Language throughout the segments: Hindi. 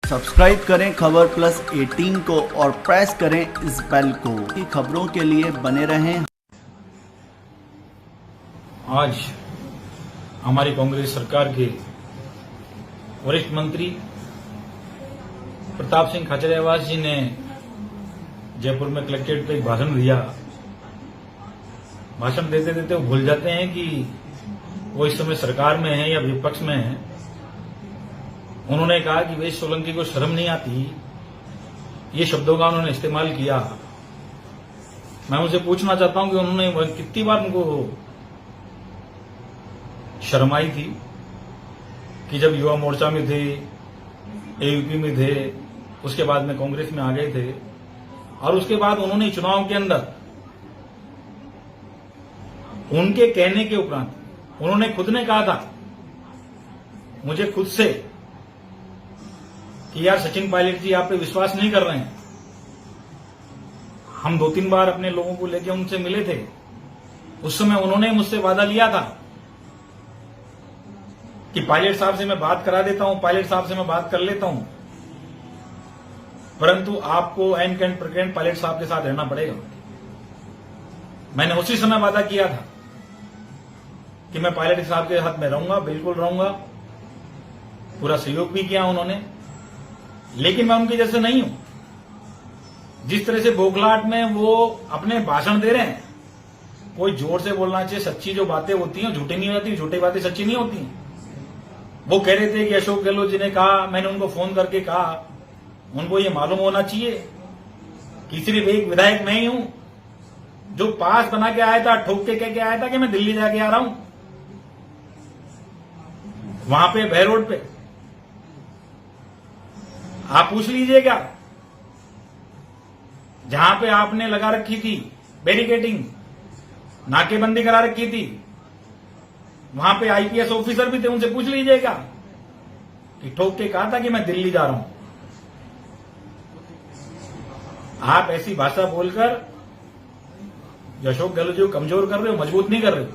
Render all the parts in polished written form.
सब्सक्राइब करें खबर प्लस 18 को और प्रेस करें इस बेल को। खबरों के लिए बने रहें। आज हमारी कांग्रेस सरकार के वरिष्ठ मंत्री प्रताप सिंह खाचरियावास जी ने जयपुर में कलेक्ट्रेट पे एक भाषण दिया। भाषण देते देते वो भूल जाते हैं कि वो इस समय सरकार में है या विपक्ष में है। उन्होंने कहा कि वेश सोलंकी को शर्म नहीं आती, ये शब्दों का उन्होंने इस्तेमाल किया। मैं उनसे पूछना चाहता हूं कि उन्होंने कितनी बार उनको शर्म आई थी कि जब युवा मोर्चा में थे, एयूपी में थे, उसके बाद में कांग्रेस में आ गए थे और उसके बाद उन्होंने चुनाव के अंदर उनके कहने के उपरांत उन्होंने खुद ने कहा था मुझे खुद से कि यार सचिन पायलट जी आप पे विश्वास नहीं कर रहे हैं। हम 2-3 बार अपने लोगों को लेकर उनसे मिले थे। उस समय उन्होंने मुझसे वादा लिया था कि पायलट साहब से मैं बात करा देता हूं, पायलट साहब से मैं बात कर लेता हूं, परंतु आपको एन कैंड प्रकरण पायलट साहब के साथ रहना पड़ेगा। मैंने उसी समय वादा किया था कि मैं पायलट साहब के साथ में रहूंगा, बिल्कुल रहूंगा। पूरा सहयोग भी किया उन्होंने, लेकिन मैं उनके जैसे नहीं हूं। जिस तरह से बौखलाहट में वो अपने भाषण दे रहे हैं, कोई जोर से बोलना चाहिए। सच्ची जो बातें होती हैं झूठी नहीं होती, झूठी बातें सच्ची नहीं होती। वो कह रहे थे कि अशोक गहलोत जी ने कहा, मैंने उनको फोन करके कहा, उनको ये मालूम होना चाहिए कि सिर्फ एक विधायक मैं ही हूं जो पास बना के आया था, ठोक के कह के आया था कि मैं दिल्ली जाके आ रहा हूं। वहां पे भय रोड पे आप पूछ लीजिएगा, जहां पे आपने लगा रखी थी बैरिकेडिंग, नाकेबंदी करा रखी थी, वहां पे आईपीएस ऑफिसर भी थे। उनसे पूछ लीजिएगा कि ठोक के कहा था कि मैं दिल्ली जा रहा हूं। आप ऐसी भाषा बोलकर जो अशोक गहलोत जी को कमजोर कर रहे हो, मजबूत नहीं कर रहे हो।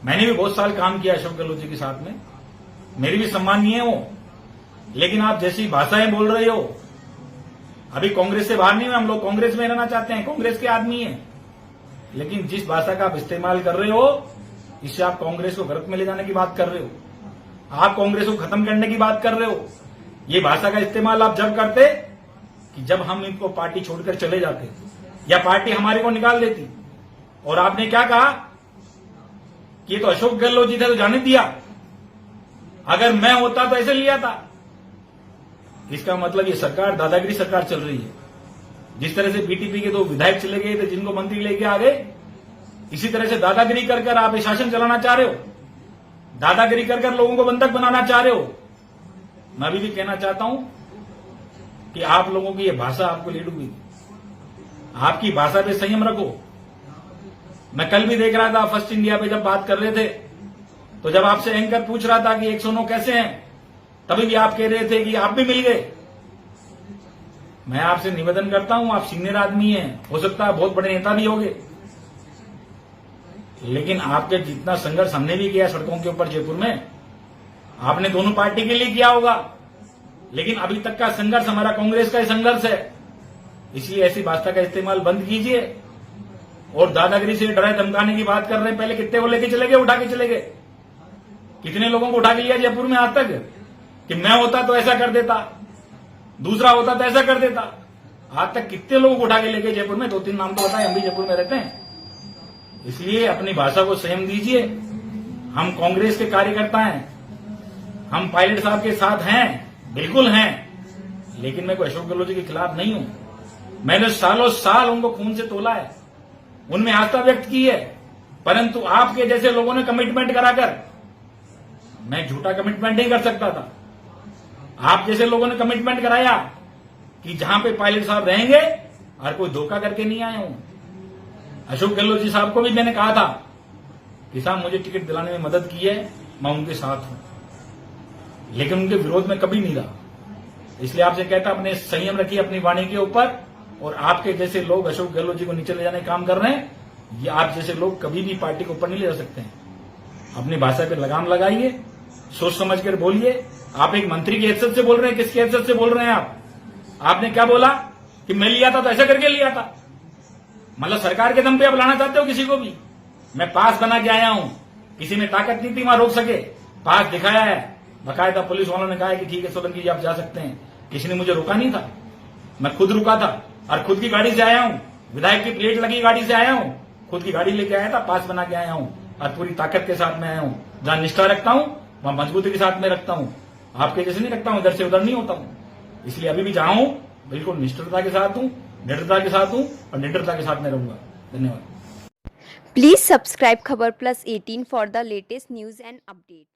मैंने भी बहुत साल काम किया अशोक गहलोत जी के साथ में, मेरी भी सम्मानीय है वो, लेकिन आप जैसी भाषाएं बोल रहे हो, अभी कांग्रेस से बाहर नहीं हुए हम लोग, कांग्रेस में रहना चाहते हैं, कांग्रेस के आदमी हैं, लेकिन जिस भाषा का आप इस्तेमाल कर रहे हो, इससे आप कांग्रेस को गर्त में ले जाने की बात कर रहे हो, आप कांग्रेस को खत्म करने की बात कर रहे हो। ये भाषा का इस्तेमाल आप जब करते कि जब हम इनको पार्टी छोड़कर चले जाते या पार्टी हमारे को निकाल देती। और आपने क्या कहा कि ये तो अशोक गहलोत जी थे तो जाने दिया, अगर मैं होता तो ऐसे लिया था। इसका मतलब ये सरकार दादागिरी सरकार चल रही है। जिस तरह से बीटीपी के 2 विधायक चले गए थे, जिनको मंत्री लेके आ गए, इसी तरह से दादागिरी कर आप शासन चलाना चाह रहे हो, दादागिरी कर लोगों को बंधक बनाना चाह रहे हो। मैं भी कहना चाहता हूं कि आप लोगों की ये भाषा आपको ले डूबी। आपकी भाषा पे संयम रखो। मैं कल भी देख रहा था फर्स्ट इंडिया पे जब बात कर रहे थे, तो जब आपसे एंकर पूछ रहा था कि 109 कैसे हैं, तभी भी आप कह रहे थे कि आप भी मिल गए। मैं आपसे निवेदन करता हूं, आप सीनियर आदमी हैं, हो सकता है बहुत बड़े नेता भी होंगे, लेकिन आपके जितना संघर्ष हमने भी किया सड़कों के ऊपर जयपुर में, आपने दोनों पार्टी के लिए किया होगा, लेकिन अभी तक का संघर्ष हमारा कांग्रेस का ही संघर्ष है। इसलिए ऐसी भाषा का इस्तेमाल बंद कीजिए। और दादागिरी से डराए धमकाने की बात कर रहे हैं, पहले कितने को लेके चले गए, उठा के चले गए, कितने लोगों को उठा के लिया जयपुर में आज तक कि मैं होता तो ऐसा कर देता, दूसरा होता तो ऐसा कर देता। आज तक कितने लोगों को उठा के लेके जयपुर में, 2-3 नाम तो बताए, हम भी जयपुर में रहते हैं। इसलिए अपनी भाषा को संयम दीजिए। हम कांग्रेस के कार्यकर्ता हैं, हम पायलट साहब के साथ हैं, बिल्कुल हैं, लेकिन मैं कोई अशोक गहलोत जी के खिलाफ नहीं हूं। मैंने सालों साल उनको खून से तोला है, उनमें आस्था व्यक्त की है, परंतु आपके जैसे लोगों ने कमिटमेंट कराकर, मैं झूठा कमिटमेंट नहीं कर सकता था। आप जैसे लोगों ने कमिटमेंट कराया कि जहां पे पायलट साहब रहेंगे, और कोई धोखा करके नहीं आया हूं। अशोक गहलोत जी साहब को भी मैंने कहा था कि साहब मुझे टिकट दिलाने में मदद की है, मैं उनके साथ हूं, लेकिन उनके विरोध में कभी नहीं रहा। इसलिए आपसे कहता, अपने संयम रखिए अपनी वाणी के ऊपर। और आपके जैसे लोग अशोक गहलोत जी को नीचे ले जाने का काम कर रहे हैं, ये आप जैसे लोग कभी भी पार्टी को ऊपर नहीं ले जा सकते हैं। अपनी भाषा पे लगाम लगाइए, सोच समझ कर बोलिए, आप एक मंत्री की हैसियत से बोल रहे हैं, किसकी हैसियत से बोल रहे हैं आप? आपने क्या बोला कि मैं लिया था तो ऐसा करके लिया था? मतलब सरकार के दम पे आप लाना चाहते हो किसी को भी? मैं पास बना के आया हूं, किसी में ताकत नहीं थी वहां रोक सके, पास दिखाया है, बकायदा पुलिस वालों ने कहा है कि ठीक है सोलंकी जी आप जा सकते हैं, किसी ने मुझे रोका नहीं था, मैं खुद रुका था और खुद की गाड़ी से आया हूं, विधायक की प्लेट लगी गाड़ी से आया हूं, खुद की गाड़ी लेके आया था, पास बना के आया हूं और पूरी ताकत के साथ में आया हूं। जहां निष्ठा रखता हूं वहां मजबूती के साथ में रखता हूं, आपके जैसे नहीं रखता हूं, इधर से उधर नहीं होता हूं। इसलिए अभी भी जहां हूं बिल्कुल निष्ठता के साथ हूं, दृढ़ता के साथ हूं और निडरता के साथ में रहूंगा। धन्यवाद। Please subscribe Khabar Plus 18 for the latest news and updates.